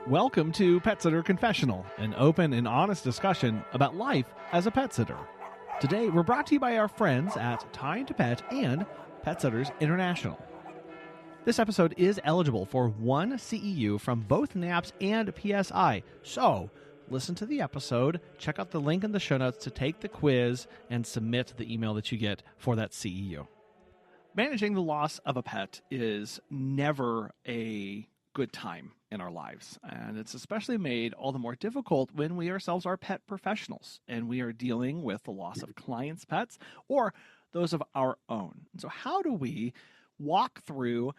Welcome to Pet Sitter Confessional, an open and honest discussion about life as a pet sitter. Today, we're brought to you by our friends at Time to Pet and Pet Sitters International. This episode is eligible for one CEU from both NAPS and PSI, so listen to the episode, check out the link in the show notes to take the quiz, and submit the email that you get for that CEU. Managing the loss of a pet is never a good time in our lives, and it's especially made all the more difficult when we ourselves are pet professionals and we are dealing with the loss of clients' pets or those of our own. So how do we walk through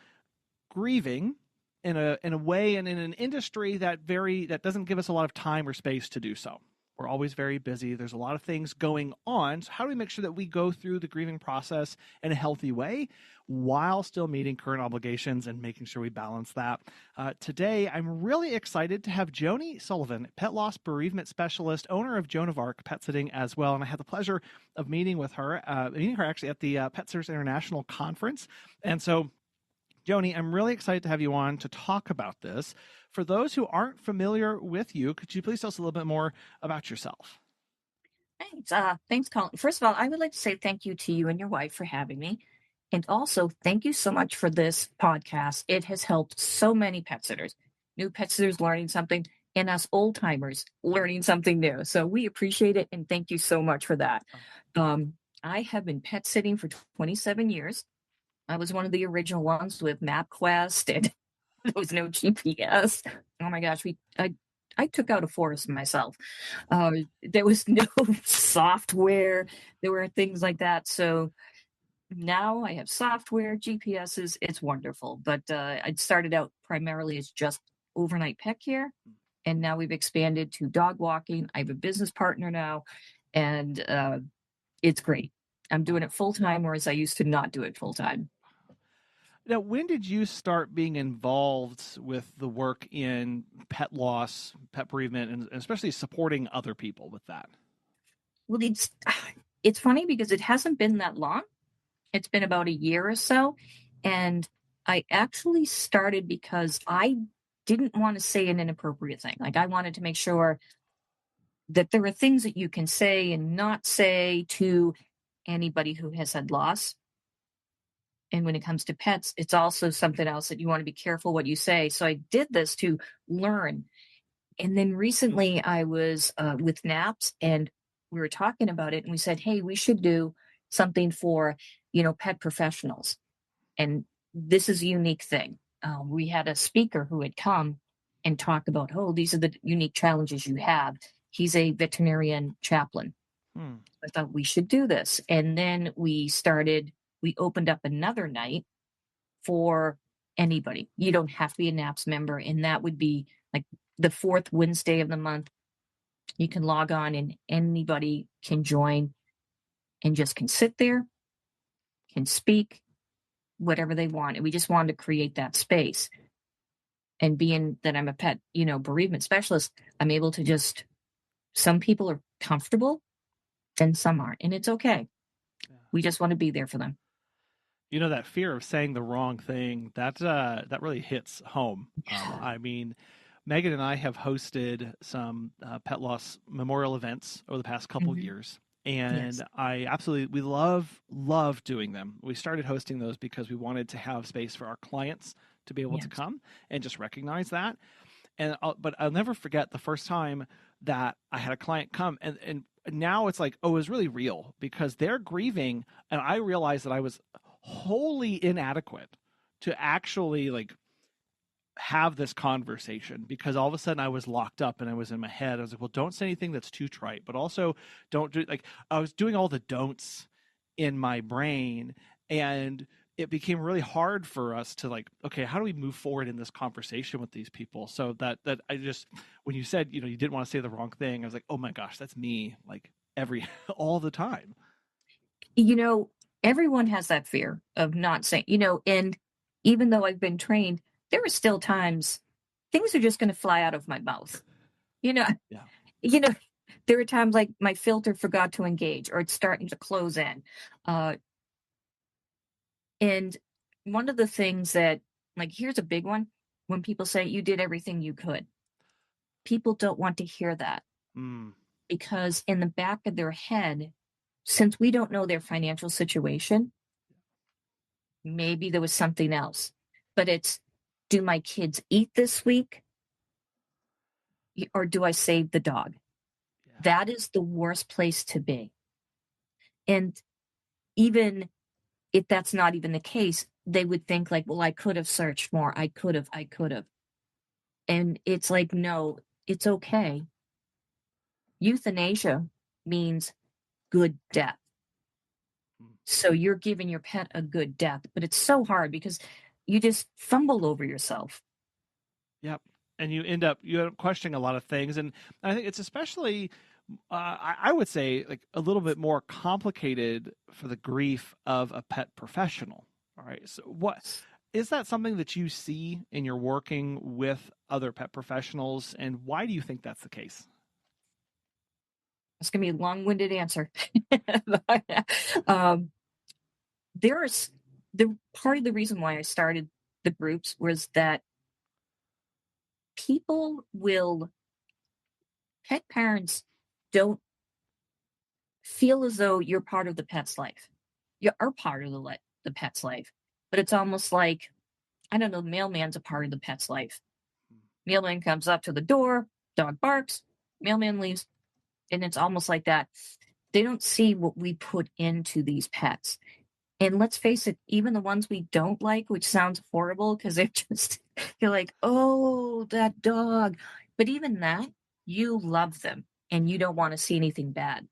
grieving in a way and in an industry that doesn't give us a lot of time or space to do so? We're always very busy. There's a lot of things going on. So how do we make sure that we go through the grieving process in a healthy way while still meeting current obligations and making sure we balance that? Today, I'm really excited to have Joni Sullivan, Pet Loss Bereavement Specialist, owner of Joan of Arc Pet Sitting as well. And I had the pleasure of meeting her actually at the Pet Sitters International Conference. And so, Joni, I'm really excited to have you on to talk about this. For those who aren't familiar with you, could you please tell us a little bit more about yourself? Thanks, Collin. First of all, I would like to say thank you to you and your wife for having me. And also, thank you so much for this podcast. It has helped so many pet sitters, new pet sitters learning something, and us old timers learning something new. So we appreciate it, and thank you so much for that. I have been pet sitting for 27 years. I was one of the original ones with MapQuest, and there was no GPS. Oh my gosh, I took out a forest myself. There was no software. There were things like that. So now I have software, GPSs. It's wonderful. But I started out primarily as just overnight pet care. And now we've expanded to dog walking. I have a business partner now, and it's great. I'm doing it full time, whereas I used to not do it full time. Now, when did you start being involved with the work in pet loss, pet bereavement, and especially supporting other people with that? Well, it's funny because it hasn't been that long. It's been about a year or so. And I actually started because I didn't want to say an inappropriate thing. Like, I wanted to make sure that there are things that you can say and not say to anybody who has had loss. And when it comes to pets, it's also something else that you want to be careful what you say. So I did this to learn. And then recently I was with NAPS, and we were talking about it, and we said, hey, we should do something for, pet professionals. And this is a unique thing. We had a speaker who had come and talk about, these are the unique challenges you have. He's a veterinarian chaplain. I thought we should do this. And then we opened up another night for anybody. You don't have to be a NAPS member. And that would be like the fourth Wednesday of the month. You can log on and anybody can join and just can sit there, can speak, whatever they want. And we just wanted to create that space. And being that I'm a pet, bereavement specialist, I'm able to some people are comfortable and some aren't. And it's okay. Yeah. We just want to be there for them. That fear of saying the wrong thing, that really hits home. I mean, Megan and I have hosted some pet loss memorial events over the past couple of years. And yes. We love doing them. We started hosting those because we wanted to have space for our clients to be able to come and just recognize that. But I'll never forget the first time that I had a client come, and now it's like, it was really real because they're grieving. And I realized that I was wholly inadequate to actually have this conversation, because all of a sudden I was locked up and I was in my head. I was like, well, don't say anything that's too trite, but also don't do, I was doing all the don'ts in my brain, and it became really hard for us to okay, how do we move forward in this conversation with these people? So that I just, when you said, you didn't want to say the wrong thing, I was like, oh my gosh, that's me, all the time. Everyone has that fear of not saying, and even though I've been trained, there are still times things are just going to fly out of my mouth. Yeah. There are times like my filter forgot to engage, or it's starting to close in. And one of the things that, here's a big one, when people say you did everything you could. people don't want to hear that Mm. because in the back of their head, since we don't know their financial situation, maybe there was something else. But it's, do my kids eat this week or do I save the dog? Yeah. That is the worst place to be. And even if that's not even the case, they would think like, well, I could have searched more. I could have. And it's like, no, it's okay. Euthanasia means good death. Mm. So you're giving your pet a good death, but it's so hard because you just fumble over yourself. Yep. And you end up questioning a lot of things, and I think it's especially, I would say, like a little bit more complicated for the grief of a pet professional. All right. So, what is that something that you see in your working with other pet professionals, and why do you think that's the case? It's going to be a long-winded answer. um, there's the part of the reason why I started the groups was that pet parents don't feel as though you're part of the pet's life. You are part of the pet's life, but it's almost like, I don't know, the mailman's a part of the pet's life. Mailman comes up to the door, dog barks, mailman leaves, and it's almost like that. They don't see what we put into these pets. And let's face it, even the ones we don't like, which sounds horrible because you're like, oh, that dog. But even that, you love them and you don't want to see anything bad.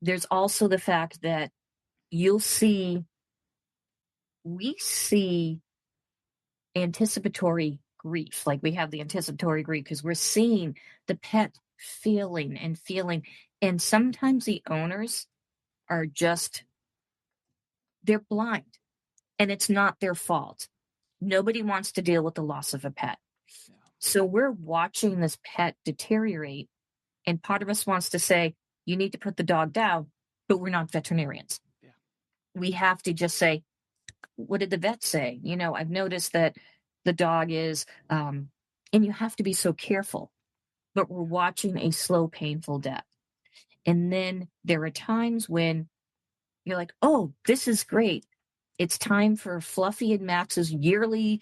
There's also the fact that we see anticipatory grief. Like we have the anticipatory grief because we're seeing the pet feeling and feeling. And sometimes the owners are they're blind and it's not their fault. Nobody wants to deal with the loss of a pet. Yeah. So we're watching this pet deteriorate. And part of us wants to say, you need to put the dog down, but we're not veterinarians. Yeah. We have to just say, what did the vet say? I've noticed that the dog is, and you have to be so careful, but we're watching a slow, painful death. And then there are times when you're like, oh, this is great. It's time for Fluffy and Max's yearly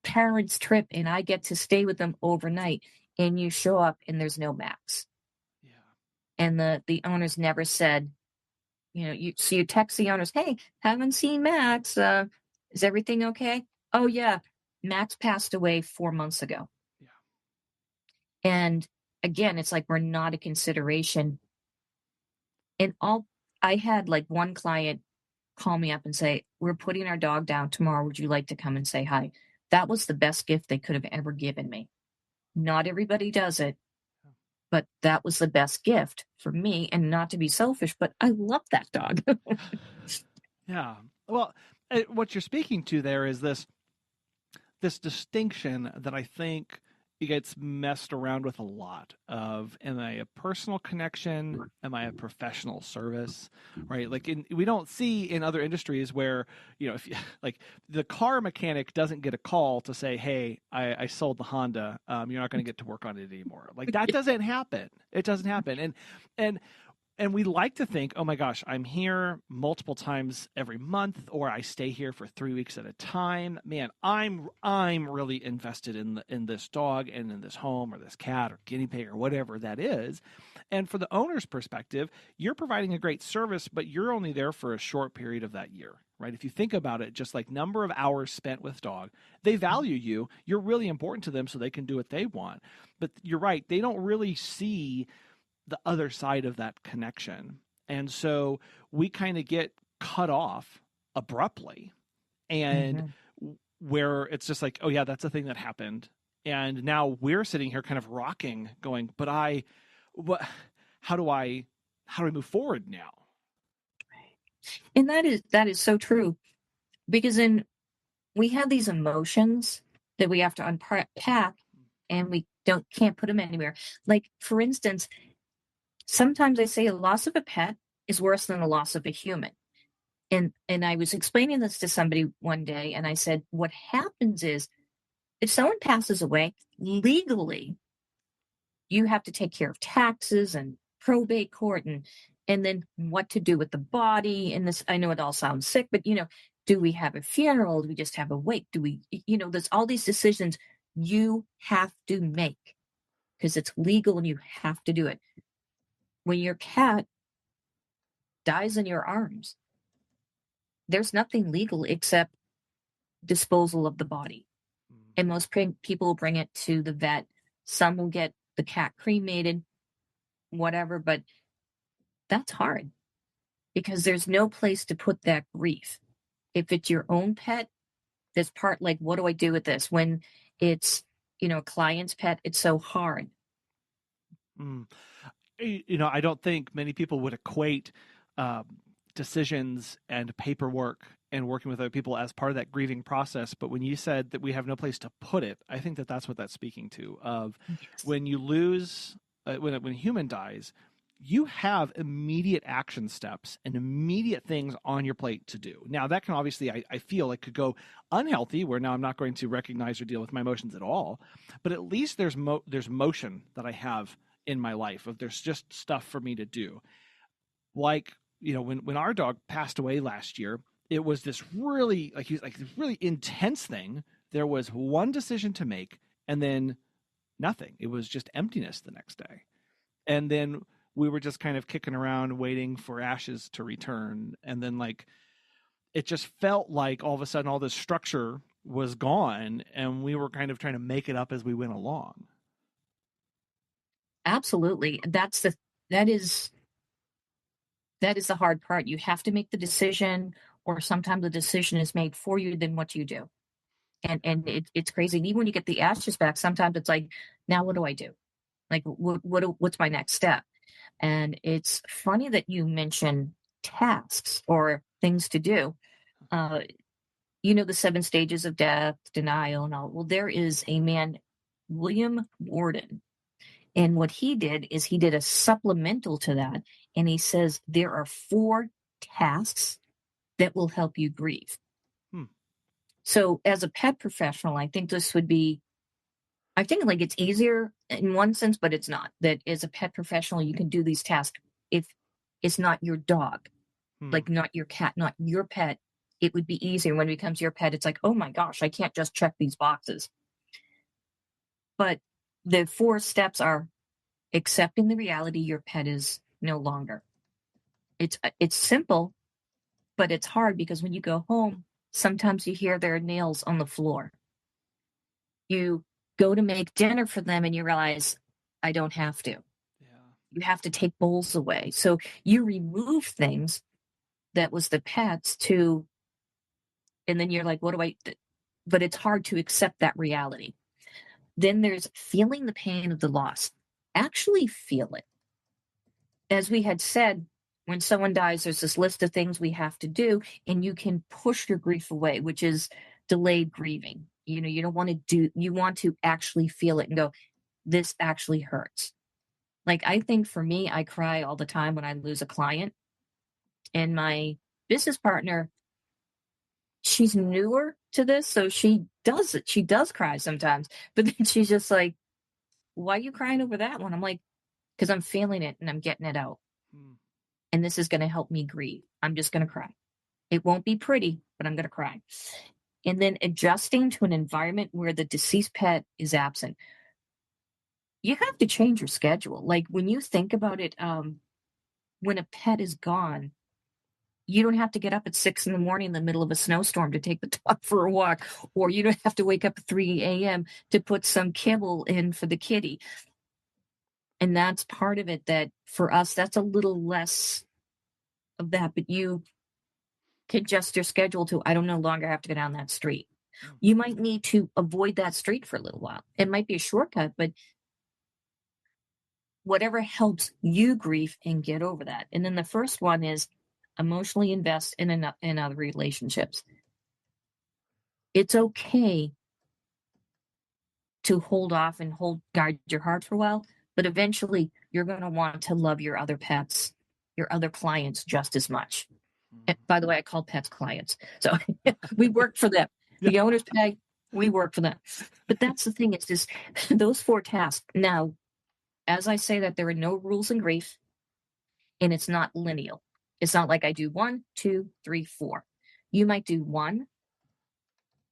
parents trip, and I get to stay with them overnight. And you show up and there's no Max. Yeah. And the owners never said, you text the owners, hey, haven't seen Max. Is everything okay? Oh yeah, Max passed away 4 months ago. Yeah. And again, it's like we're not a consideration. And I had like one client call me up and say, we're putting our dog down tomorrow. Would you like to come and say hi? That was the best gift they could have ever given me. Not everybody does it, but that was the best gift for me. And not to be selfish, but I love that dog. Yeah. Well, what you're speaking to there is this distinction that I think it gets messed around with a lot of, am I a personal connection? Am I a professional service? Right? Like we don't see in other industries where, if like the car mechanic doesn't get a call to say, hey, I sold the Honda. You're not going to get to work on it anymore. Like that doesn't happen. It doesn't happen. And we like to think, oh my gosh, I'm here multiple times every month, or I stay here for 3 weeks at a time. Man, I'm really invested in this dog and in this home or this cat or guinea pig or whatever that is. And for the owner's perspective, you're providing a great service, but you're only there for a short period of that year, right? If you think about it, just like number of hours spent with dog, they value you. You're really important to them so they can do what they want. But you're right, they don't really see the other side of that connection. And so we kind of get cut off abruptly, and where it's just like, oh yeah, that's a thing that happened. And now we're sitting here kind of rocking going, but how do I move forward now? And that is so true because we have these emotions that we have to unpack and we can't put them anywhere. Like for instance, sometimes I say a loss of a pet is worse than the loss of a human. And I was explaining this to somebody one day, and I said, what happens is if someone passes away legally, you have to take care of taxes and probate court and then what to do with the body. And this, I know it all sounds sick, but do we have a funeral? Do we just have a wake? Do we, there's all these decisions you have to make because it's legal and you have to do it. When your cat dies in your arms, there's nothing legal except disposal of the body. And most people bring it to the vet. Some will get the cat cremated, whatever, but that's hard because there's no place to put that grief. If it's your own pet, this part, like, what do I do with this? When it's, a client's pet, it's so hard. I don't think many people would equate decisions and paperwork and working with other people as part of that grieving process. But when you said that we have no place to put it, I think that that's what that's speaking to. Of when you lose, when a human dies, you have immediate action steps and immediate things on your plate to do. Now, that can obviously, I feel like, could go unhealthy, where now I'm not going to recognize or deal with my emotions at all. But at least there's motion that I have in my life. Of there's just stuff for me to do. Like, when our dog passed away last year, it was this really really intense thing. There was one decision to make, and then nothing. It was just emptiness the next day, and then we were just kind of kicking around waiting for ashes to return. And then it just felt like all of a sudden all this structure was gone and we were kind of trying to make it up as we went along. Absolutely. That is the hard part. You have to make the decision, or sometimes the decision is made for you than what you do. And it's crazy. And even when you get the ashes back, sometimes it's like, now what do I do? Like, what's my next step? And it's funny that you mention tasks or things to do. The 7 stages of death, denial, and all. Well, there is a man, William Worden, and what he did is he did a supplemental to that. And he says there are 4 tasks that will help you grieve. So as a pet professional, I think this would be, like it's easier in one sense, but it's not. That as a pet professional, you can do these tasks. If it's not your dog, like not your cat, not your pet, it would be easier. When it becomes your pet, it's like, oh my gosh, I can't just check these boxes. But the 4 steps are accepting the reality your pet is no longer. It's simple, but it's hard because when you go home, sometimes you hear their nails on the floor. You go to make dinner for them and you realize, I don't have to. Yeah. You have to take bowls away. So you remove things that was the pet's to, and then you're like, what do I, but it's hard to accept that reality. Then there's feeling the pain of the loss. Actually feel it. As we had said, when someone dies, there's this list of things we have to do, and you can push your grief away, which is delayed grieving. You don't want to do, you want to actually feel it and go, this actually hurts. Like, I think for me, I cry all the time when I lose a client. And my business partner, she's newer to this, so she does it. She does cry sometimes, but then she's just like, why are you crying over that one? I'm like, because I'm feeling it and I'm getting it out. And this is going to help me grieve. I'm just going to cry. It won't be pretty, but I'm going to cry. And then adjusting to an environment where the deceased pet is absent. You have to change your schedule. Like, when you think about it, when a pet is gone, you don't have to get up at 6 a.m. in the middle of a snowstorm to take the dog for a walk, or you don't have to wake up at 3 a.m. to put some kibble in for the kitty. And that's part of it, that for us, that's a little less of that, but you can adjust your schedule to, I don't no longer have to go down that street. You might need to avoid that street for a little while. It might be a shortcut, but whatever helps you grieve and get over that. And then the first one is emotionally invest in other relationships. It's okay to hold off and guard your heart for a while, but eventually you're going to want to love your other pets, your other clients just as much. And by the way, I call pets clients. So we work for them. The owners pay, we work for them. But that's the thing, it's just those 4 tasks. Now, as I say that there are no rules in grief, and it's not lineal. It's not like I do 1, 2, 3, 4. You might do 1,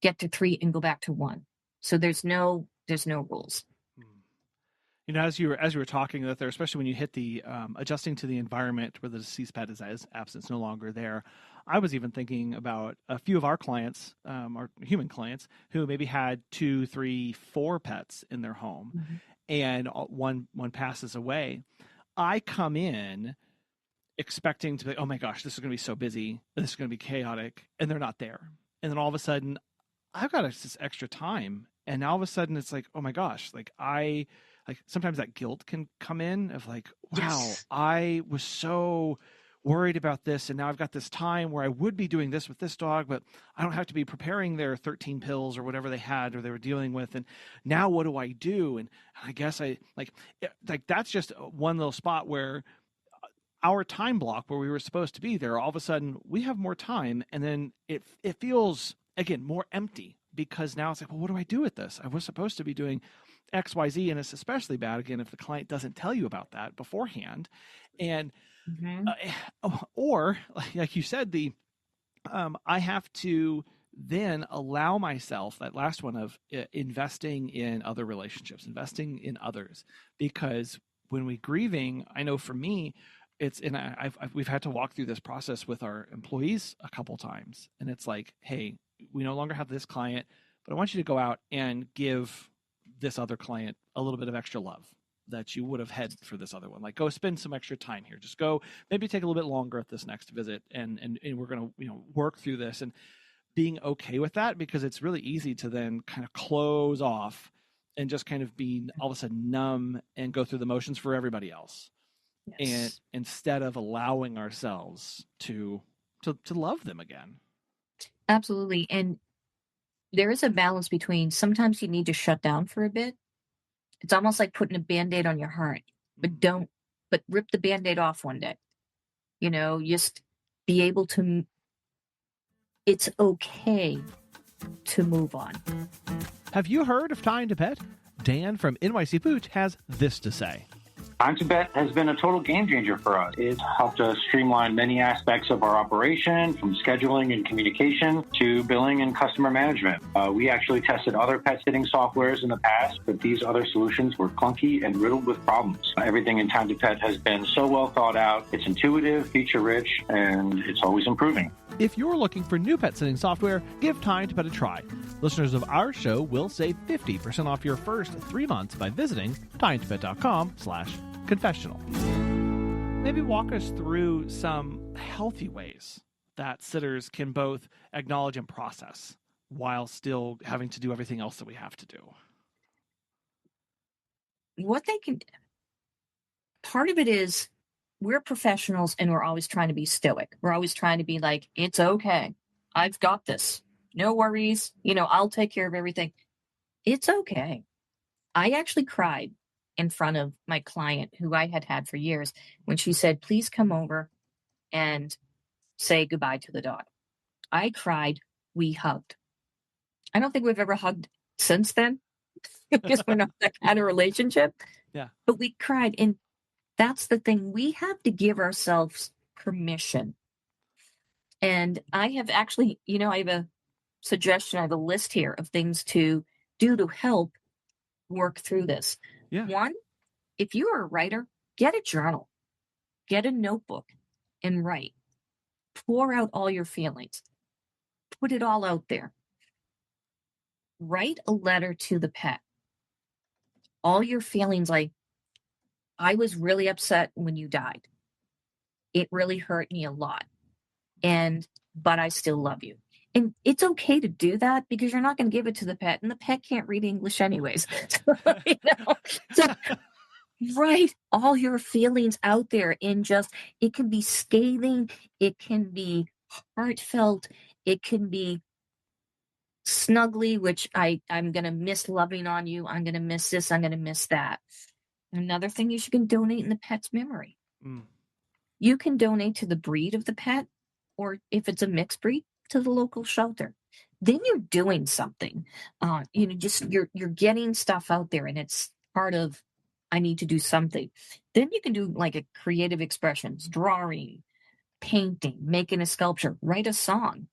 get to 3, and go back to 1. So there's no rules. You know, as you were talking there, especially when you hit the adjusting to the environment where the deceased pet is absent, no longer there, I was even thinking about a few of our clients, our human clients, who maybe had 2, 3, 4 pets in their home, Mm-hmm. and one passes away. I come in expecting to be, oh my gosh, this is going to be so busy, this is going to be chaotic, and they're not there. And then all of a sudden, I've got this extra time, and now all of a sudden it's like, oh my gosh, like sometimes that guilt can come in of like, wow, Yes. I was so worried about this, and now I've got this time where I would be doing this with this dog, but I don't have to be preparing their 13 pills or whatever they had or they were dealing with, and now what do I do? And I guess I like that's just one little spot where our time block where we were supposed to be there, all of a sudden we have more time, and then it feels again more empty, because now it's like, well, what do I do with this? I was supposed to be doing XYZ, and it's especially bad again if the client doesn't tell you about that beforehand. And Mm-hmm. or like you said, I have to then allow myself that last one of investing in other relationships, investing in others, because when we grieving, I know for me, it's, and we've had to walk through this process with our employees a couple times, and it's like, hey, we no longer have this client, but I want you to go out and give this other client a little bit of extra love that you would have had for this other one. Like, go spend some extra time here. Just go, maybe take a little bit longer at this next visit, and we're going to work through this, and being okay with that, because it's really easy to then kind of close off and just kind of be all of a sudden numb and go through the motions for everybody else, and Yes. instead of allowing ourselves to love them again. Absolutely. And there is a balance between sometimes you need to shut down for a bit. It's almost like putting a band-aid on your heart, but rip the band-aid off one day. Just be able to, it's okay to move on. Have you heard of Time to Pet? Dan from NYC Pooch has this to say. Time to Pet has been a total game changer for us. It's helped us streamline many aspects of our operation, from scheduling and communication to billing and customer management. We actually tested other pet sitting softwares in the past, but these other solutions were clunky and riddled with problems. Everything in Time to Pet has been so well thought out. It's intuitive, feature-rich, and it's always improving. If you're looking for new pet sitting software, give Time to Pet a try. Listeners of our show will save 50% off your first 3 months by visiting timetopet.com/confessional. Maybe walk us through some healthy ways that sitters can both acknowledge and process while still having to do everything else that we have to do. What they can, part of it is we're professionals and we're always trying to be stoic. We're always trying to be like, it's okay. I've got this. No worries. I'll take care of everything. It's okay. I actually cried in front of my client who I had for years when she said, please come over and say goodbye to the dog. I cried. We hugged. I don't think we've ever hugged since then because we're not that kind of relationship. Yeah. But we cried. And that's the thing. We have to give ourselves permission. And I have actually, I have a suggestion. I have a list here of things to do to help work through this. Yeah. One, if you are a writer, get a journal, get a notebook and write. Pour out all your feelings. Put it all out there. Write a letter to the pet. All your feelings, like, I was really upset when you died. It really hurt me a lot. But I still love you. And it's okay to do that because you're not going to give it to the pet, and the pet can't read English anyways. So write all your feelings out there, and it can be scathing, it can be heartfelt, it can be snuggly, which I'm going to miss loving on you. I'm going to miss this. I'm going to miss that. Another thing is you can donate in the pet's memory. You can donate to the breed of the pet, or if it's a mixed breed, to the local shelter. Then you're doing something. You're getting stuff out there, and it's part of I need to do something. Then you can do like a creative expressions, drawing, painting, making a sculpture, write a song.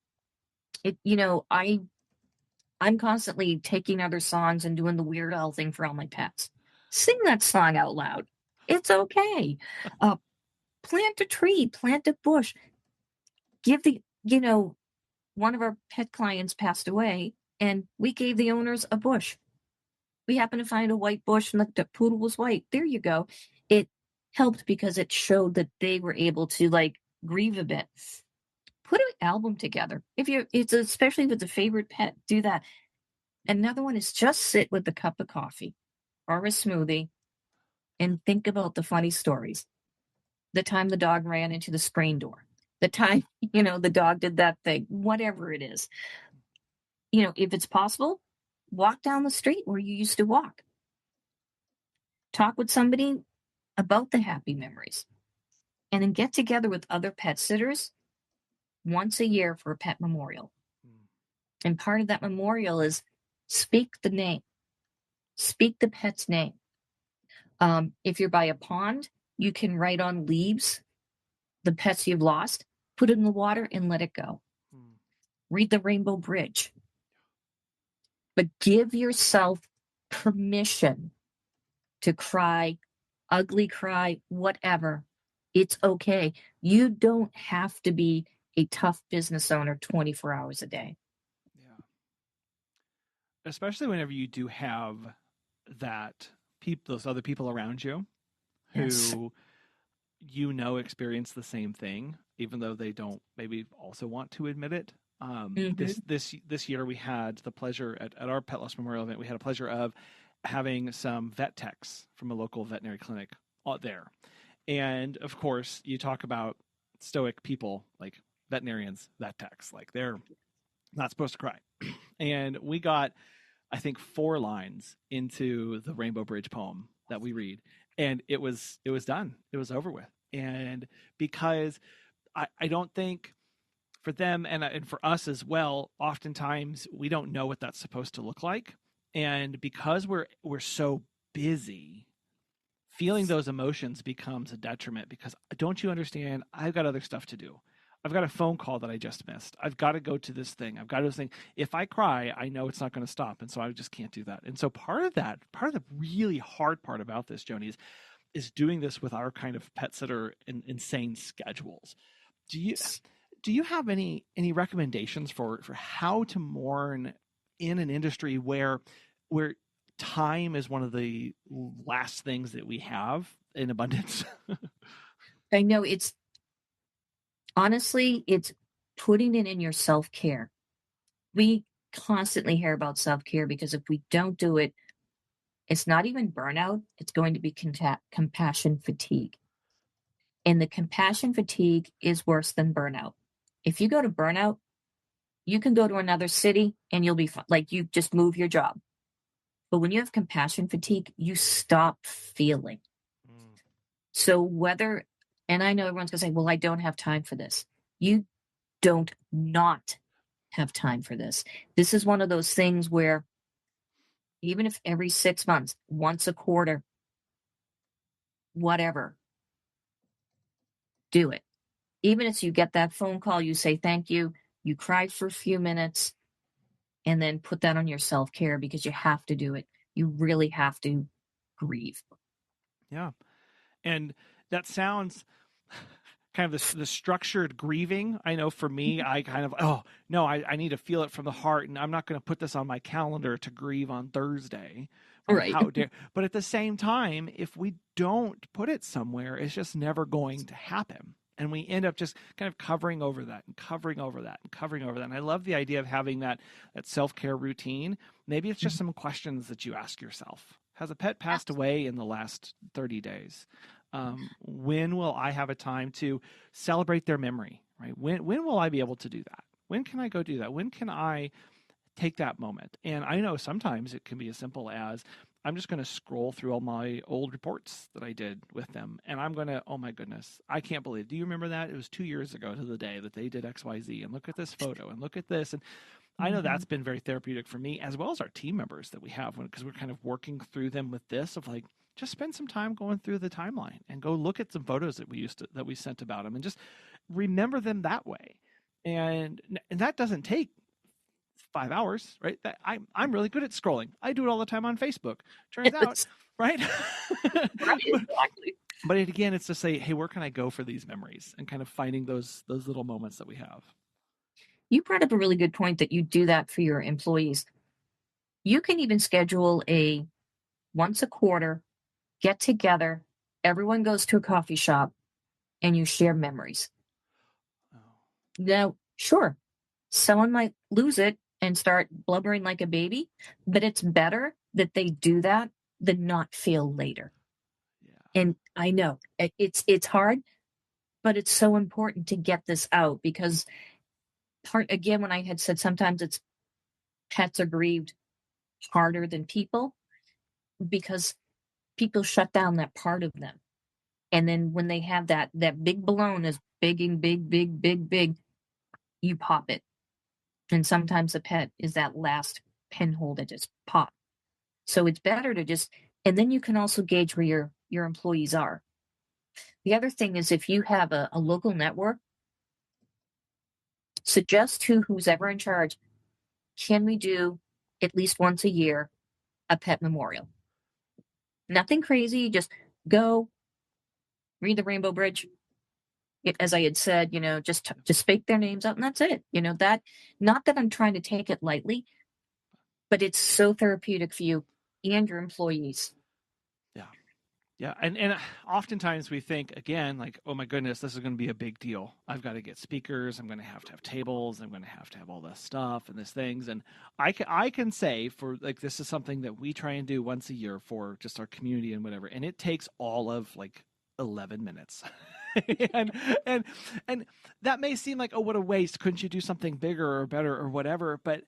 I'm constantly taking other songs and doing the Weird Al thing for all my pets. Sing that song out loud. It's okay. Plant a tree, plant a bush. One of our pet clients passed away, and we gave the owners a bush. We happened to find a white bush, and the poodle was white. There you go. It helped because it showed that they were able to grieve a bit. Put an album together. Especially if it's a favorite pet, do that. Another one is just sit with a cup of coffee or a smoothie and think about the funny stories. The time the dog ran into the screen door, the time, the dog did that thing, whatever it is. If it's possible, walk down the street where you used to walk. Talk with somebody about the happy memories. And then get together with other pet sitters once a year for a pet memorial. And part of that memorial is speak the name. Speak the pet's name. If you're by a pond, you can write on leaves the pets you've lost, put it in the water, and let it go. Read the Rainbow Bridge. But give yourself permission to cry, ugly cry, whatever. It's okay. You don't have to be a tough business owner 24 hours a day. Yeah. Especially whenever you do have those other people around you who Yes. Experience the same thing, even though they don't maybe also want to admit it. This year we had the pleasure at our Pet Loss Memorial event, we had a pleasure of having some vet techs from a local veterinary clinic out there. And of course, you talk about stoic people like veterinarians, vet techs, like they're not supposed to cry. And we got, I think, 4 lines into the Rainbow Bridge poem that we read, and it was done. It was over with. And because I don't think for them and for us as well, oftentimes we don't know what that's supposed to look like. And because we're so busy, feeling those emotions becomes a detriment, because don't you understand? I've got other stuff to do. I've got a phone call that I just missed. I've got to go to this thing. I've got to do this thing. If I cry, I know it's not going to stop. And so I just can't do that. And so part of the really hard part about this, Joni, is doing this with our kind of pet sitter insane schedules. Do you have any recommendations for how to mourn in an industry where time is one of the last things that we have in abundance? I know honestly, it's putting it in your self-care. We constantly hear about self-care because if we don't do it, it's not even burnout. It's going to be compassion fatigue. And the compassion fatigue is worse than burnout. If you go to burnout, you can go to another city and you'll be fine. Like you just move your job. But when you have compassion fatigue, you stop feeling. So and I know everyone's going to say, well, I don't have time for this. You don't not have time for this. This is one of those things where even if every 6 months, once a quarter, whatever, do it. Even if you get that phone call, you say thank you, you cry for a few minutes, and then put that on your self-care because you have to do it. You really have to grieve. Yeah. And that sounds kind of the structured grieving. I know for me, I kind of, I need to feel it from the heart, and I'm not going to put this on my calendar to grieve on Thursday. Right. But at the same time, if we don't put it somewhere, it's just never going to happen. And we end up just kind of covering over that and covering over that and covering over that. And I love the idea of having that self-care routine. Maybe it's just some questions that you ask yourself. Has a pet passed away in the last 30 days? When will I have a time to celebrate their memory, right? When will I be able to do that? When can I go do that? When can I take that moment? And I know sometimes it can be as simple as I'm just going to scroll through all my old reports that I did with them. And I'm going to, oh my goodness, I can't believe, do you remember that? It was 2 years ago to the day that they did XYZ, and look at this photo and look at this. And I know that's been very therapeutic for me, as well as our team members that we have, because we're kind of working through them with this of like, just spend some time going through the timeline and go look at some photos that we sent about them and just remember them that way. And that doesn't take 5 hours, right? That I'm really good at scrolling. I do it all the time on Facebook. Turns out, right? Right, exactly. But again, it's to say, hey, where can I go for these memories, and kind of finding those little moments that we have. You brought up a really good point that you do that for your employees. You can even schedule a once a quarter get together. Everyone goes to a coffee shop and you share memories. Oh. Now, sure, someone might lose it and start blubbering like a baby, but it's better that they do that than not feel later. Yeah. And I know it's hard, but it's so important to get this out, because again, when I had said sometimes it's pets are grieved harder than people, because people shut down that part of them. And then when they have that big balloon is big and big, you pop it. And sometimes the pet is that last pinhole that just pop. So it's better to just, and then you can also gauge where your employees are. The other thing is, if you have a local network, suggest to who's ever in charge, can we do at least once a year a pet memorial? Nothing crazy, just go read the Rainbow Bridge. As I had said, just speak their names out, and that's it. That, not that I'm trying to take it lightly, but it's so therapeutic for you and your employees. Yeah. And oftentimes we think, again, like, oh my goodness, this is going to be a big deal. I've got to get speakers. I'm going to have tables. I'm going to have all this stuff and these things. And I can say, for like, this is something that we try and do once a year for just our community and whatever. And it takes all of like 11 minutes. and that may seem like, oh, what a waste. Couldn't you do something bigger or better or whatever? But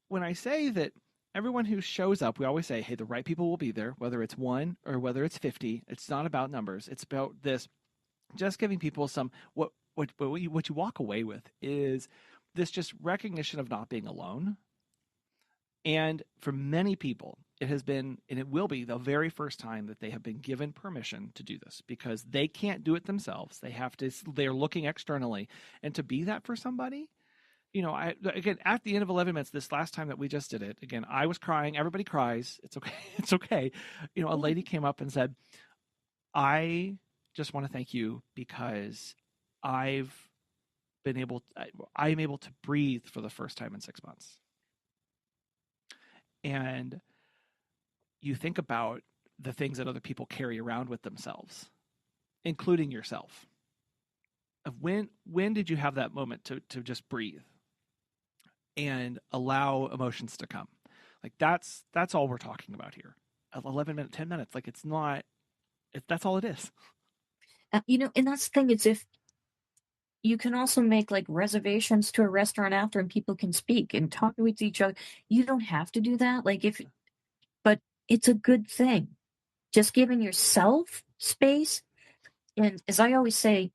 when I say that, everyone who shows up, we always say, hey, the right people will be there, whether it's 1 or whether it's 50. It's not about numbers. It's about this, just giving people some, what you walk away with is this just recognition of not being alone. And for many people, it has been, and it will be, the very first time that they have been given permission to do this, because they can't do it themselves. They're looking externally. And to be that for somebody, again, at the end of 11 minutes, this last time that we just did it, again, I was crying. Everybody cries. It's okay. It's okay. A lady came up and said, I just want to thank you because I'm able to breathe for the first time in 6 months. And you think about the things that other people carry around with themselves, including yourself. Of when did you have that moment to just breathe and allow emotions to come? Like, that's all we're talking about here. 11 minutes, 10 minutes. Like, that's all it is. And that's the thing, is if you can also make like reservations to a restaurant after, and people can speak and talk with each other. You don't have to do that. But it's a good thing. Just giving yourself space. And as I always say,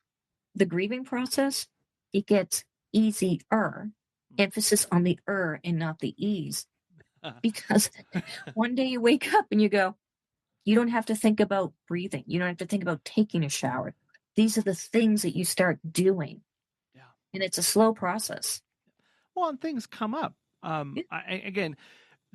the grieving process, it gets easier. Emphasis on the and not the ease. Because one day you wake up and you go, you don't have to think about breathing. You don't have to think about taking a shower. These are the things that you start doing. Yeah. And it's a slow process. Well, and things come up. Again,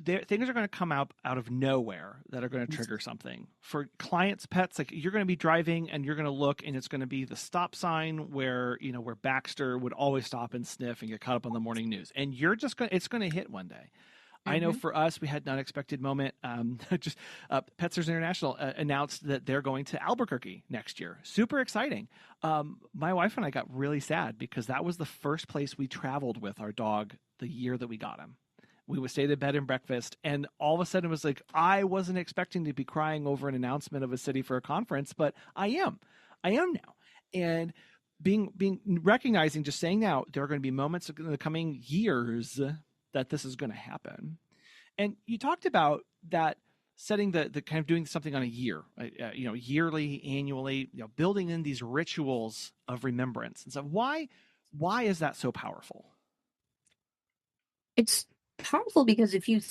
things are going to come out of nowhere that are going to trigger something. For clients' pets, like, you're going to be driving and you're going to look, and it's going to be the stop sign where Baxter would always stop and sniff and get caught up on the morning news. And it's going to hit one day. I know for us, we had an unexpected moment. Petsters International announced that they're going to Albuquerque next year. Super exciting. My wife and I got really sad because that was the first place we traveled with our dog the year that we got him. We would stay at a bed and breakfast, and all of a sudden it was like, I wasn't expecting to be crying over an announcement of a city for a conference, but I am now. And recognizing, just saying now, there are going to be moments in the coming years that this is going to happen. And you talked about that, setting the kind of doing something on a year, yearly, annually, building in these rituals of remembrance. And so why is that so powerful? It's powerful because if you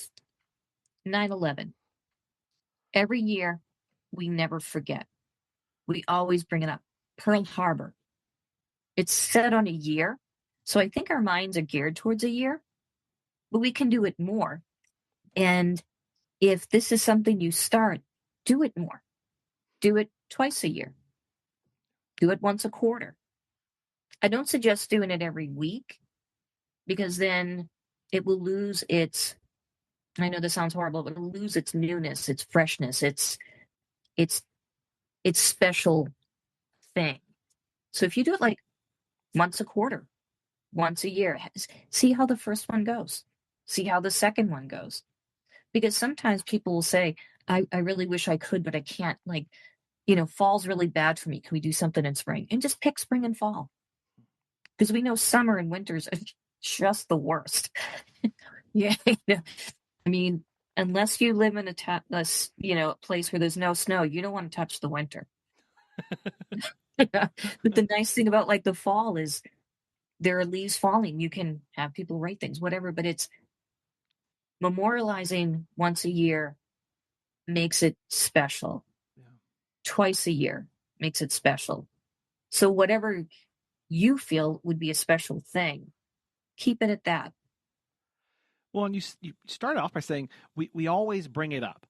9/11, every year we never forget. We always bring it up. Pearl Harbor. It's set on a year. So I think our minds are geared towards a year, but we can do it more. And if this is something you start, do it more. Do it twice a year. Do it once a quarter. I don't suggest doing it every week, because then it will lose its, I know this sounds horrible, but it'll lose its newness, its freshness, its special thing. So if you do it like once a quarter, once a year, see how the first one goes. See how the second one goes. Because sometimes people will say, I really wish I could, but I can't. Like, fall's really bad for me. Can we do something in spring? And just pick spring and fall. Because we know summer and winters are just the worst. Yeah. I mean, unless you live in a place where there's no snow, you don't want to touch the winter. But the nice thing about like the fall is there are leaves falling. You can have people write things, whatever, but it's memorializing once a year makes it special. Yeah. Twice a year makes it special. So whatever you feel would be a special thing, keep it at that. Well, and you started off by saying we always bring it up.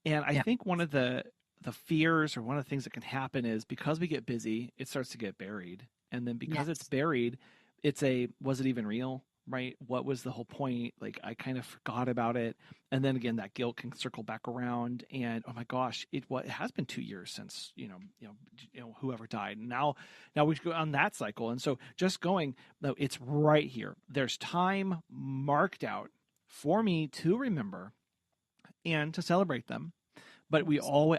And I think one of the fears, or one of the things that can happen, is because we get busy, it starts to get buried. And then because it's buried, was it even real? Right? What was the whole point? Like, I kind of forgot about it. And then again, that guilt can circle back around, and oh my gosh, it has been 2 years since, whoever died. And now we go on that cycle. And so just going, no, it's right here. There's time marked out for me to remember and to celebrate them. But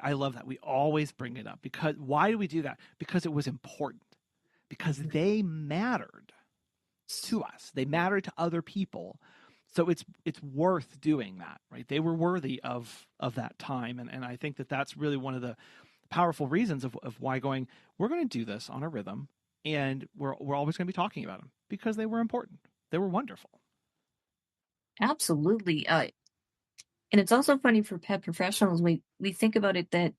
I love that. We always bring it up. Because why do we do that? Because it was important. Because they mattered to us. They matter to other people. So it's worth doing that, right? They were worthy of that time. And I think that's really one of the powerful reasons of why we're going to do this on a rhythm, and we're always going to be talking about them, because they were important. They were wonderful. Absolutely. And it's also funny for pet professionals. We think about it that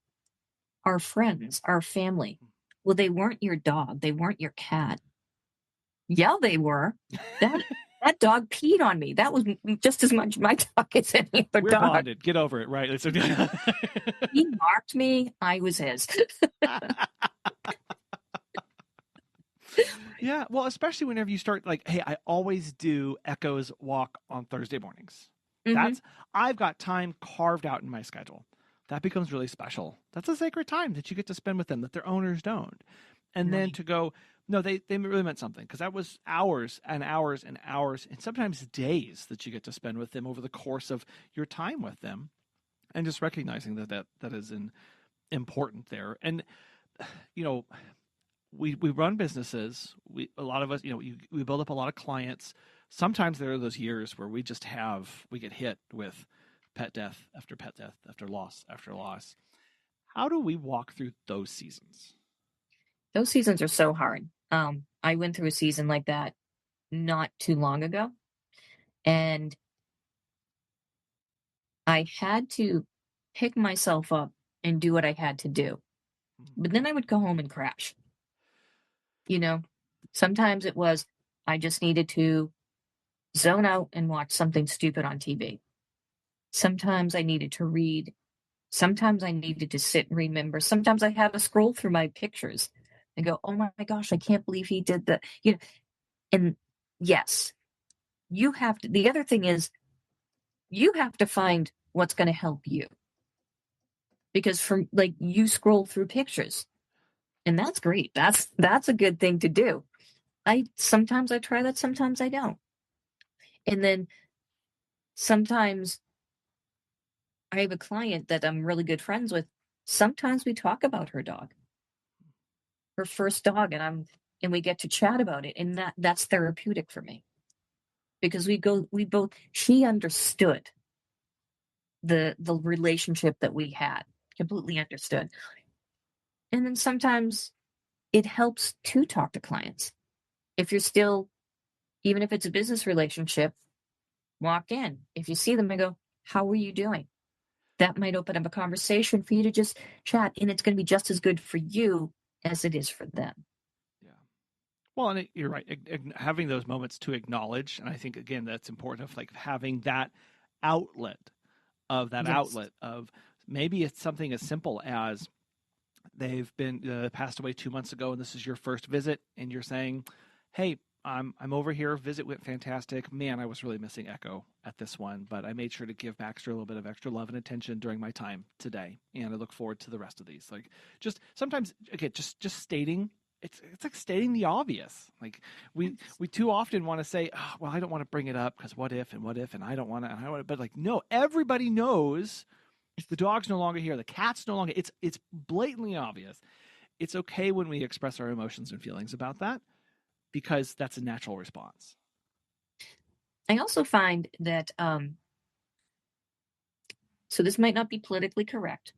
our friends, our family, well, they weren't your dog. They weren't your cat. Yeah, they were. That dog peed on me. That was just as much my dog as any other We're dog. bonded. Get over it, right? He marked me. I was his. Yeah, well, especially whenever you start like, hey, I always do Echo's walk on Thursday mornings. Mm-hmm. I've got time carved out in my schedule. That becomes really special. That's a sacred time that you get to spend with them that their owners don't. And then to go, no, they really meant something, because that was hours and hours and hours, and sometimes days that you get to spend with them over the course of your time with them, and just recognizing that is important there. And we run businesses. A lot of us, we build up a lot of clients. Sometimes there are those years where we get hit with pet death after loss after loss. How do we walk through those seasons? Those seasons are so hard. I went through a season like that not too long ago, and I had to pick myself up and do what I had to do. But then I would go home and crash. Sometimes it was I just needed to zone out and watch something stupid on TV. Sometimes I needed to read. Sometimes I needed to sit and remember. Sometimes I had to scroll through my pictures and go, oh my gosh, I can't believe he did that. And yes, you have to. The other thing is, you have to find what's going to help you. Because you scroll through pictures, and that's great. That's a good thing to do. Sometimes I try that, sometimes I don't. And then sometimes I have a client that I'm really good friends with. Sometimes we talk about her dog, her first dog, and we get to chat about it, and that's therapeutic for me, because she understood the relationship that we had, completely understood. And then sometimes it helps to talk to clients. If you're still, even if it's a business relationship, walk in. If you see them and go, how are you doing? that might open up a conversation for you to just chat, and it's going to be just as good for you as it is for them. Yeah. Well, and you're right. Having those moments to acknowledge, and I think again that's important of like having that outlet of maybe it's something as simple as they've been passed away 2 months ago, and this is your first visit, and you're saying, "Hey, I'm over here. Visit went fantastic. Man, I was really missing Echo at this one, but I made sure to give Baxter a little bit of extra love and attention during my time today, and I look forward to the rest of these." Like, just sometimes, again, just stating. It's like stating the obvious. Like we too often want to say, "Oh, well, I don't want to bring it up because what if, and I don't want to." But like, no, everybody knows the dog's no longer here, the cat's no longer. It's blatantly obvious. It's okay when we express our emotions and feelings about that, because that's a natural response. I also find that, so this might not be politically correct,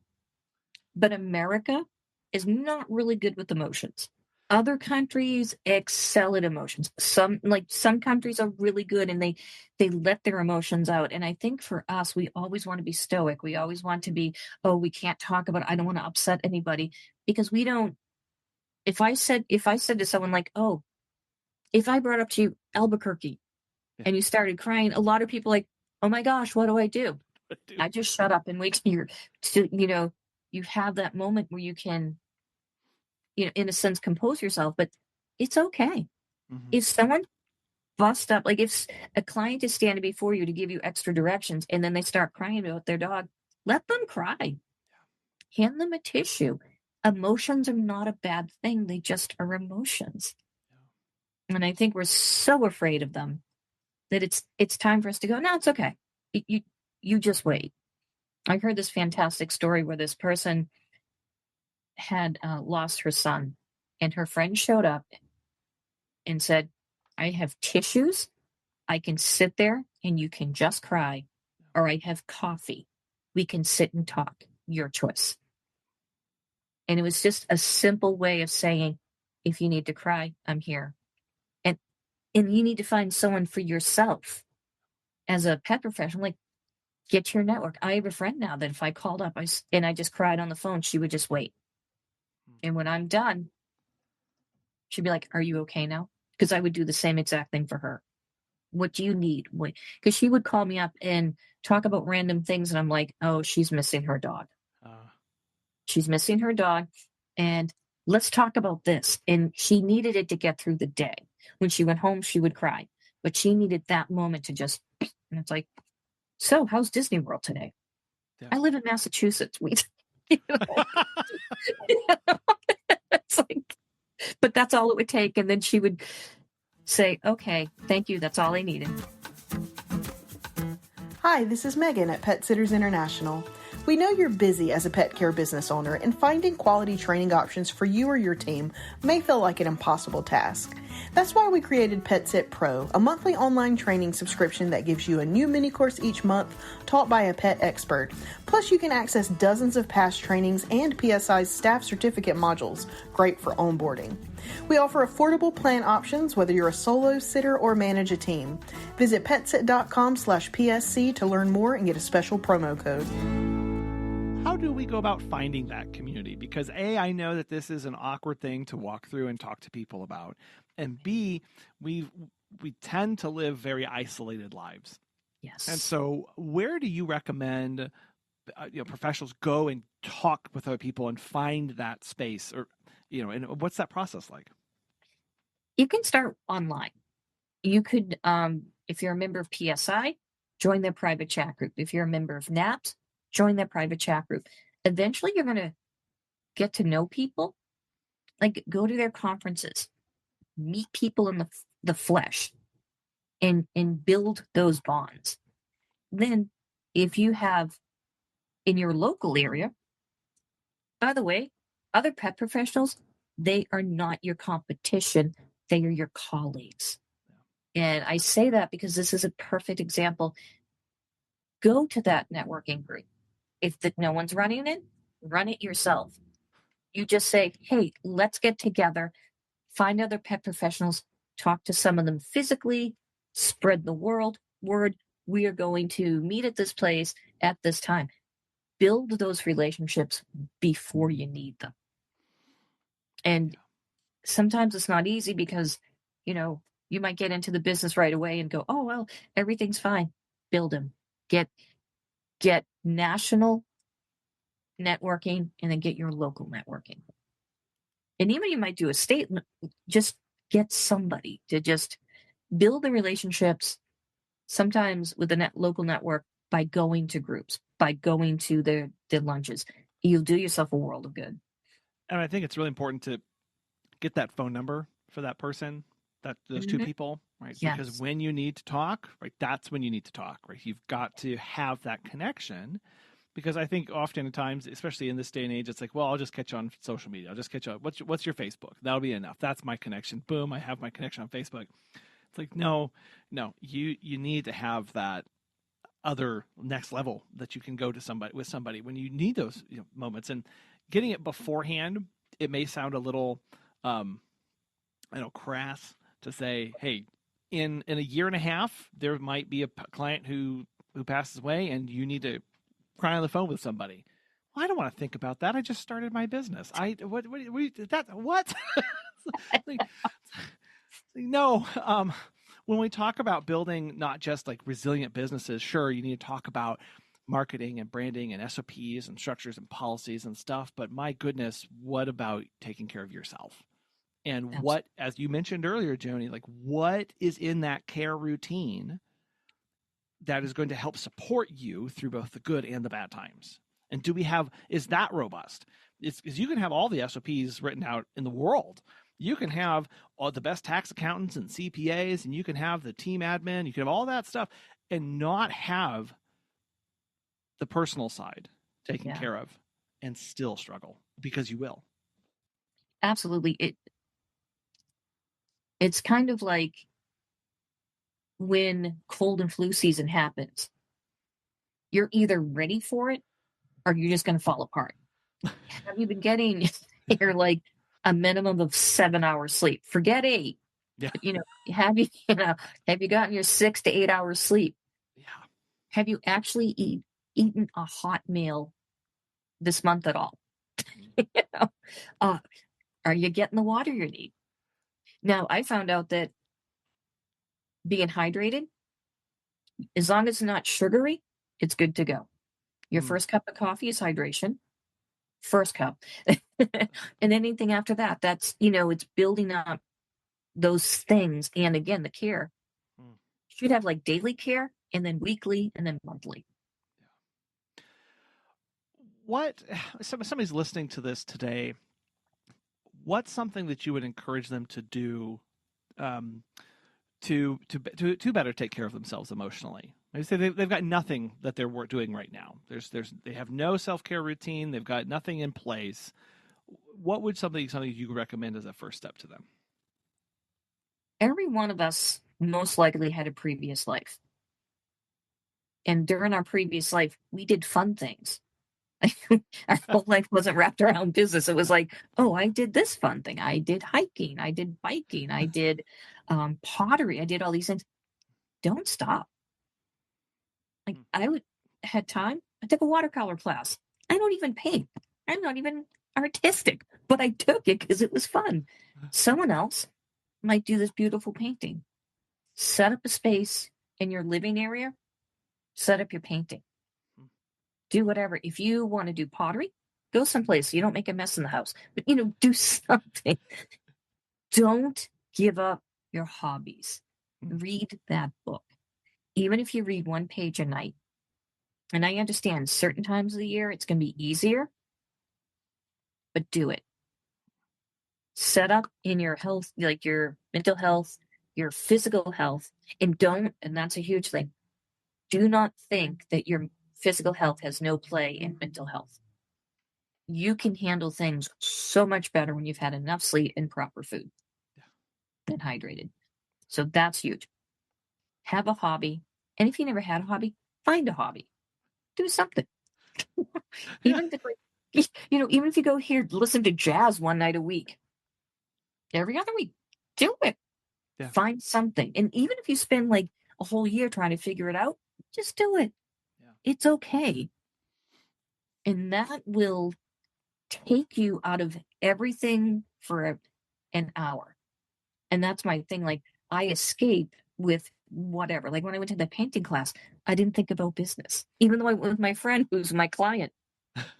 but America is not really good with emotions. Other countries excel at emotions. Some countries are really good and they let their emotions out. And I think for us, we always want to be stoic. We always want to be, oh, we can't talk about it. I don't want to upset anybody, because we don't. If I said to someone like, oh, if I brought up to you Albuquerque and you started crying, a lot of people like, oh my gosh, what do I do? I just shut up and wait till you have that moment where you can, in a sense, compose yourself. But it's okay. Mm-hmm. If someone busts up, like if a client is standing before you to give you extra directions and then they start crying about their dog, let them cry. Yeah. Hand them a tissue. Emotions are not a bad thing. They just are emotions. Yeah. And I think we're so afraid of them that it's time for us to go, no, it's okay. You just wait. I heard this fantastic story where this person had lost her son, and her friend showed up and said, I have tissues. I can sit there and you can just cry, or I have coffee. We can sit and talk. Your choice. And it was just a simple way of saying, if you need to cry, I'm here. And you need to find someone for yourself as a pet professional. Like, get your network. I have a friend now that if I called up and I just cried on the phone, she would just wait. And when I'm done, she'd be like, are you okay now? Because I would do the same exact thing for her. What do you need? Because she would call me up and talk about random things. And I'm like, oh, she's missing her dog. She's missing her dog. And let's talk about this. And she needed it to get through the day. When she went home, she would cry. But she needed that moment to just, and it's like, so how's Disney World today? Yeah. I live in Massachusetts. It's like, but that's all it would take. And then she would say, okay, thank you. That's all I needed. Hi, this is Megan at Pet Sitters International. We know you're busy as a pet care business owner, and finding quality training options for you or your team may feel like an impossible task. That's why we created PetSit Pro, a monthly online training subscription that gives you a new mini course each month taught by a pet expert. Plus, you can access dozens of past trainings and PSI's staff certificate modules, great for onboarding. We offer affordable plan options whether you're a solo sitter or manage a team. Visit petsit.com/PSC to learn more and get a special promo code. How do we go about finding that community? Because A, I know that this is an awkward thing to walk through and talk to people about. And B, we tend to live very isolated lives. Yes. And so where do you recommend professionals go and talk with other people and find that space? Or, and what's that process like? You can start online. You could, if you're a member of PSI, join their private chat group. If you're a member of NAPT, join their private chat group. Eventually, you're going to get to know people. Like, go to their conferences, meet people in the flesh, and build those bonds. Then, if you have in your local area, by the way, other pet professionals, they are not your competition. They are your colleagues. And I say that because this is a perfect example. Go to that networking group. If no one's running it, run it yourself. You just say, hey, let's get together, find other pet professionals, talk to some of them physically, spread the word. We are going to meet at this place at this time. build those relationships before you need them. And sometimes it's not easy because, you might get into the business right away and go, oh, well, everything's fine. Build them. Get national networking and then get your local networking. And even you might do a state, just get somebody to just build the relationships, sometimes with the local network, by going to groups, by going to the lunches. You'll do yourself a world of good. And I think it's really important to get that phone number for that person, those two people, right? Yes. Because when you need to talk, right, that's when you need to talk, right? You've got to have that connection. Because I think oftentimes, especially in this day and age, it's like, well, I'll just catch you on social media. I'll just catch you on, what's your Facebook? That'll be enough. That's my connection. Boom, I have my connection on Facebook. It's like, no, you need to have that other next level that you can go to somebody when you need those moments. And getting it beforehand, it may sound a little, crass to say, hey, in a year and a half, there might be a client who passes away, and you need to cry on the phone with somebody. Well, I don't want to think about that. I just started my business. What? No. When we talk about building not just like resilient businesses, sure, you need to talk about marketing and branding and SOPs and structures and policies and stuff. But my goodness, what about taking care of yourself? And Absolutely. What, as you mentioned earlier, Joni, like what is in that care routine that is going to help support you through both the good and the bad times? And is that robust? Because you can have all the SOPs written out in the world. You can have all the best tax accountants and CPAs, and you can have the team admin, you can have all that stuff, and not have the personal side taken care of, and still struggle, because you will. Absolutely. It's kind of like when cold and flu season happens. You're either ready for it or you're just going to fall apart. Have you been getting like a minimum of 7 hours sleep? Forget 8. Yeah. Have you gotten your 6 to 8 hours sleep? Yeah. Have you actually eaten a hot meal this month at all? Are you getting the water you need? Now, I found out that being hydrated, as long as it's not sugary, it's good to go. Your first cup of coffee is hydration. First cup. And anything after that, that's, it's building up those things. And again, the care. You should have like daily care, and then weekly, and then monthly. What, somebody's listening to this today, what's something that you would encourage them to do to better take care of themselves emotionally? I say they've got nothing that they're doing right now. They have no self-care routine. They've got nothing in place. What would something you recommend as a first step to them? Every one of us most likely had a previous life. And during our previous life, we did fun things. Our whole life wasn't wrapped around business. It was like, oh, I did this fun thing. I did hiking. I did biking. I did pottery. I did all these things. Don't stop. Like had time. I took a watercolor class. I don't even paint. I'm not even artistic, but I took it because it was fun. Someone else might do this beautiful painting. Set up a space in your living area. Set up your painting. Do whatever. If you want to do pottery, go someplace so you don't make a mess in the house. But, do something. Don't give up your hobbies. Read that book. Even if you read one page a night. And I understand certain times of the year it's going to be easier, but do it. Set up in your health, like your mental health, your physical health, and that's a huge thing. Do not think that your physical health has no play in mental health. You can handle things so much better when you've had enough sleep and proper food and hydrated. So that's huge. Have a hobby. And if you never had a hobby, find a hobby. Do something. Even if you go here, listen to jazz one night a week. Every other week. Do it. Yeah. Find something. And even if you spend like a whole year trying to figure it out, just do it. Yeah. It's okay. And that will take you out of everything for an hour. And that's my thing. Like, I escape with whatever. Like when I went to the painting class, I didn't think about business. Even though I went with my friend who's my client,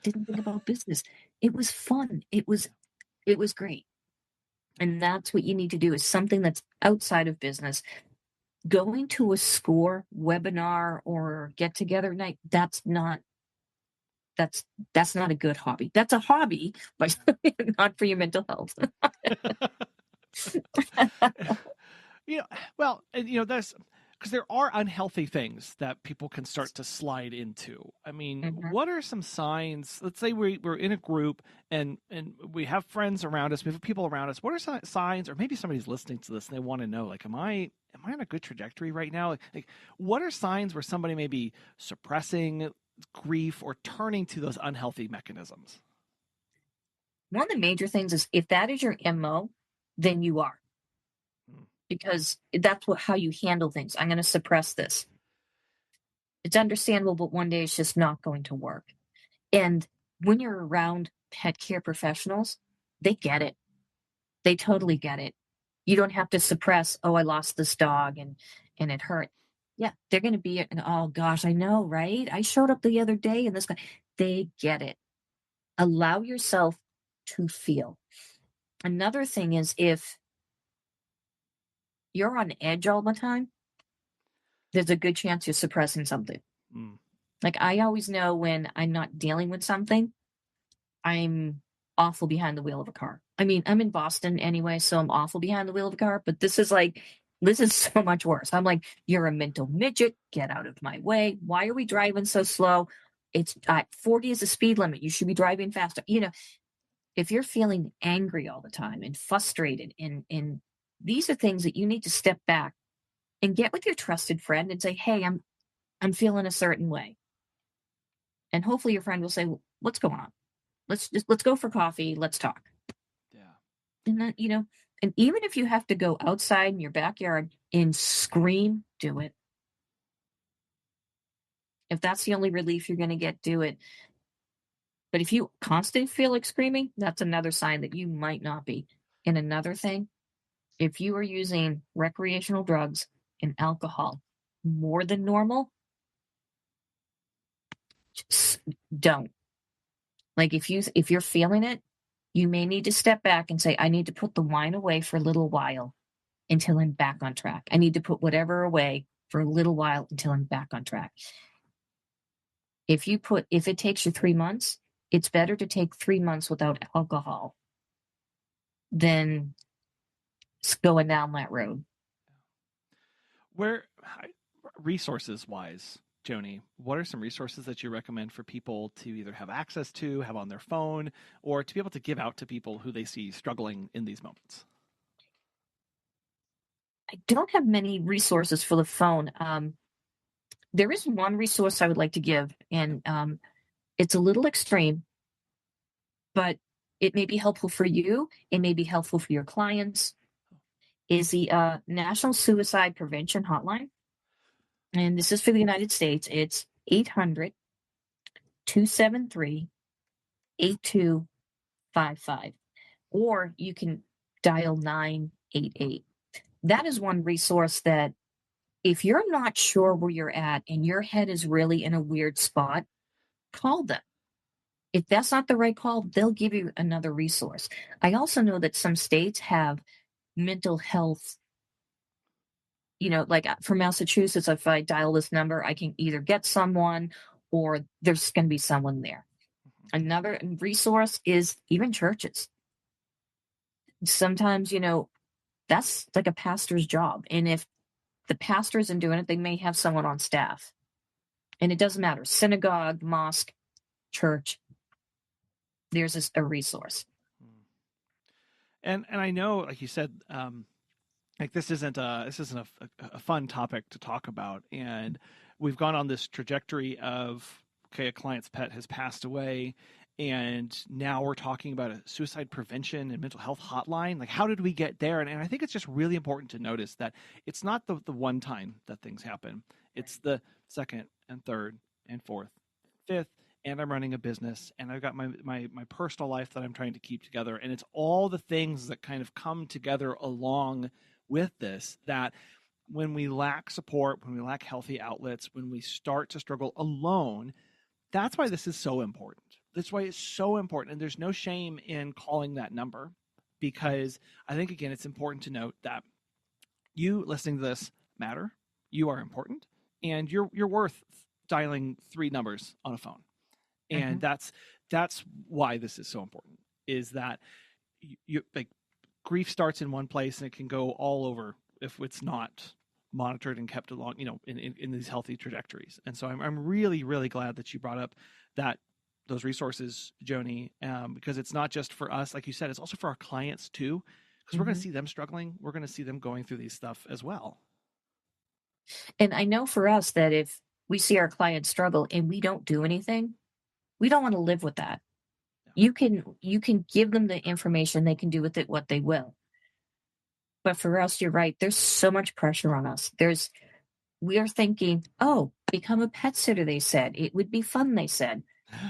didn't think about business. It was fun. It was great. And that's what you need to do, is something that's outside of business. Going to a SCORE webinar or get together night, that's not a good hobby. That's a hobby, but not for your mental health. Well, and that's because there are unhealthy things that people can start to slide into. I mean, what are some signs? Let's say we're in a group and we have friends around us, we have people around us. What are some signs, or maybe somebody's listening to this and they want to know, like, am I on a good trajectory right now? Like, what are signs where somebody may be suppressing grief or turning to those unhealthy mechanisms? One of the major things is, if that is your MO, then you are. Because that's how you handle things. I'm going to suppress this. It's understandable, but one day it's just not going to work. And when you're around pet care professionals, they get it. They totally get it. You don't have to suppress, oh, I lost this dog and it hurt. Yeah, they're going to be, oh gosh, I know, right? I showed up the other day and this guy, they get it. Allow yourself to feel. Another thing is, if you're on edge all the time, there's a good chance you're suppressing something. Like, I always know when I'm not dealing with something, I'm awful behind the wheel of a car. I mean, I'm in Boston anyway, so I'm awful behind the wheel of a car, but this is so much worse. I'm like, you're a mental midget. Get out of my way. Why are we driving so slow? It's 40 is the speed limit. You should be driving faster. If you're feeling angry all the time and frustrated, and these are things that you need to step back and get with your trusted friend and say, hey, I'm feeling a certain way. And hopefully your friend will say, well, what's going on? Let's go for coffee. Let's talk. Yeah. And then, and even if you have to go outside in your backyard and scream, do it. If that's the only relief you're going to get, do it. But if you constantly feel like screaming, that's another sign that you might not be. And another thing, if you are using recreational drugs and alcohol more than normal, just don't. Like, if you're feeling it, you may need to step back and say, I need to put the wine away for a little while until I'm back on track. I need to put whatever away for a little while until I'm back on track. If it takes you 3 months, it's better to take 3 months without alcohol than going down that road. Where, resources wise, Joni, what are some resources that you recommend for people to either have access to, have on their phone, or to be able to give out to people who they see struggling in these moments? I don't have many resources for the phone. There is one resource I would like to give, and it's a little extreme, but it may be helpful for you. It may be helpful for your clients. Is the National Suicide Prevention Hotline. And this is for the United States. It's 800-273-8255. Or you can dial 988. That is one resource that, if you're not sure where you're at and your head is really in a weird spot, call them. If that's not the right call, they'll give you another resource. I also know that some states have mental health, like for Massachusetts, if I dial this number, I can either get someone or there's going to be someone there. Another resource is even churches. Sometimes, that's like a pastor's job. And if the pastor isn't doing it, they may have someone on staff. And it doesn't matter. Synagogue, mosque, church, there's a resource. And I know, like you said, like this isn't a fun topic to talk about, and we've gone on this trajectory of, okay, a client's pet has passed away, and now we're talking about a suicide prevention and mental health hotline. Like, how did we get there? And I think it's just really important to notice that it's not the one time that things happen. It's the second and third and fourth, fifth, and I'm running a business, and I've got my personal life that I'm trying to keep together. And it's all the things that kind of come together along with this, that when we lack support, when we lack healthy outlets, when we start to struggle alone, that's why this is so important. That's why it's so important. And there's no shame in calling that number, because I think, again, it's important to note that you listening to this matter. You are important, and you're worth dialing 3 numbers on a phone. And that's why this is so important, is that you like, grief starts in one place and it can go all over if it's not monitored and kept along, in these healthy trajectories. And so I'm really, really glad that you brought up those resources, Joni, because it's not just for us, like you said, it's also for our clients too, because we're going to see them struggling. We're going to see them going through these stuff as well. And I know for us that if we see our clients struggle and we don't do anything, we don't want to live with that. You can give them the information, they can do with it what they will. But for us, you're right, there's so much pressure on us. We are thinking, oh, become a pet sitter, they said. It would be fun, they said.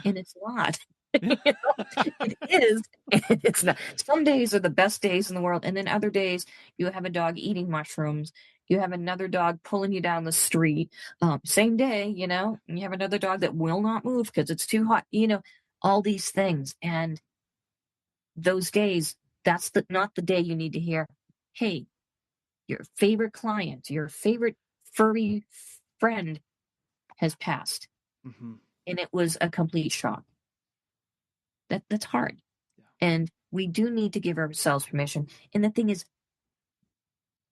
And it's not. It is, and it's not. Some days are the best days in the world, and then other days you have a dog eating mushrooms, you have another dog pulling you down the street, same day, and you have another dog that will not move because it's too hot, all these things. And those days, that's not the day you need to hear, hey, your favorite client, your favorite furry friend has passed. And it was a complete shock. That's hard. Yeah. And we do need to give ourselves permission. And the thing is,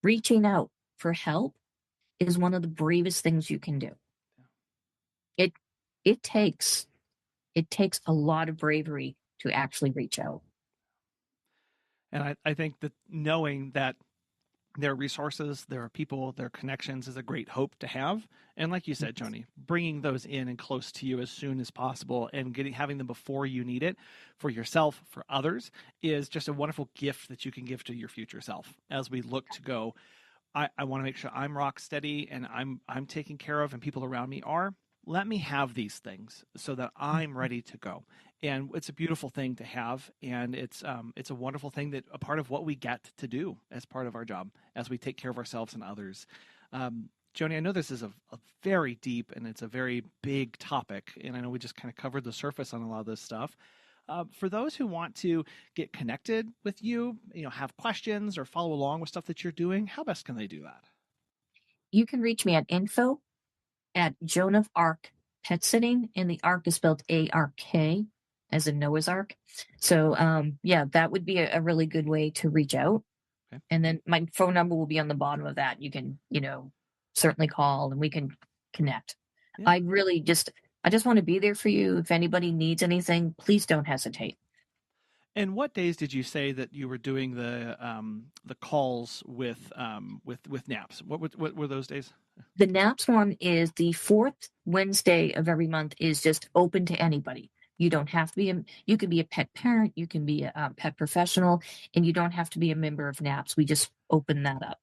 reaching out for help is one of the bravest things you can do. Yeah. It takes a lot of bravery to actually reach out. And I think that knowing that there are resources, there are people, there are connections is a great hope to have. And like you said, Joni, bringing those in and close to you as soon as possible and having them before you need it for yourself, for others, is just a wonderful gift that you can give to your future self as we look to go, I want to make sure I'm rock steady and I'm taken care of and people around me are. Let me have these things so that I'm ready to go. And it's a beautiful thing to have. And it's a wonderful thing, that a part of what we get to do as part of our job as we take care of ourselves and others. Joni, I know this is a very deep and it's a very big topic. And I know we just kind of covered the surface on a lot of this stuff. For those who want to get connected with you, have questions or follow along with stuff that you're doing, how best can they do that? You can reach me at info@Joan of Arc Pet Sitting, and the Arc is spelled ARK, as in Noah's Ark. So, that would be a really good way to reach out. Okay. And then my phone number will be on the bottom of that. You can, certainly call and we can connect. Yeah. I just want to be there for you. If anybody needs anything, please don't hesitate. And what days did you say that you were doing the calls with naps? What were those days? The naps one is the 4th Wednesday of every month, is just open to anybody. You don't have to be you can be a pet parent, you can be a pet professional, and you don't have to be a member of naps. We just open that up.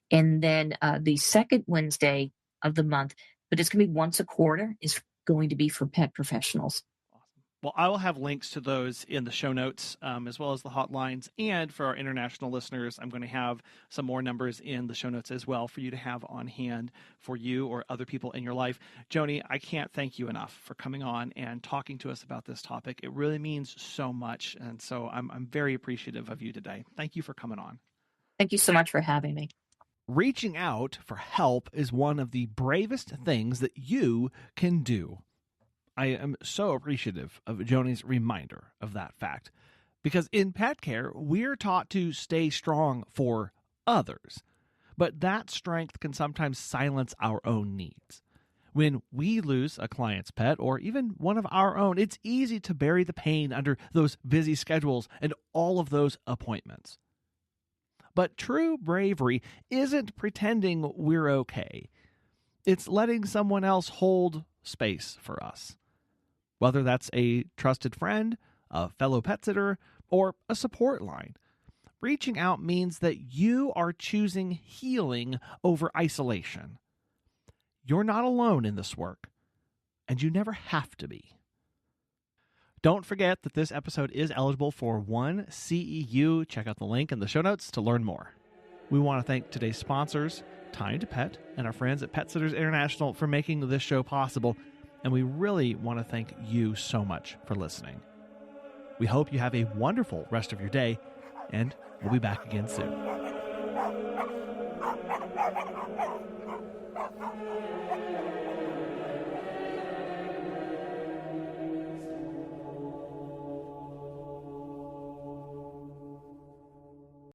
And then the 2nd Wednesday of the month, but it's going to be once a quarter, is going to be for pet professionals. Well, I will have links to those in the show notes, as well as the hotlines. And for our international listeners, I'm going to have some more numbers in the show notes as well for you to have on hand for you or other people in your life. Joni, I can't thank you enough for coming on and talking to us about this topic. It really means so much. And so I'm very appreciative of you today. Thank you for coming on. Thank you so much for having me. Reaching out for help is one of the bravest things that you can do. I am so appreciative of Joni's reminder of that fact, because in pet care, we're taught to stay strong for others, but that strength can sometimes silence our own needs. When we lose a client's pet or even one of our own, it's easy to bury the pain under those busy schedules and all of those appointments. But true bravery isn't pretending we're okay. It's letting someone else hold space for us. Whether that's a trusted friend, a fellow pet sitter, or a support line. Reaching out means that you are choosing healing over isolation. You're not alone in this work, and you never have to be. Don't forget that this episode is eligible for one CEU. Check out the link in the show notes to learn more. We want to thank today's sponsors, Time to Pet, and our friends at Pet Sitters International for making this show possible. And we really want to thank you so much for listening. We hope you have a wonderful rest of your day, and we'll be back again soon.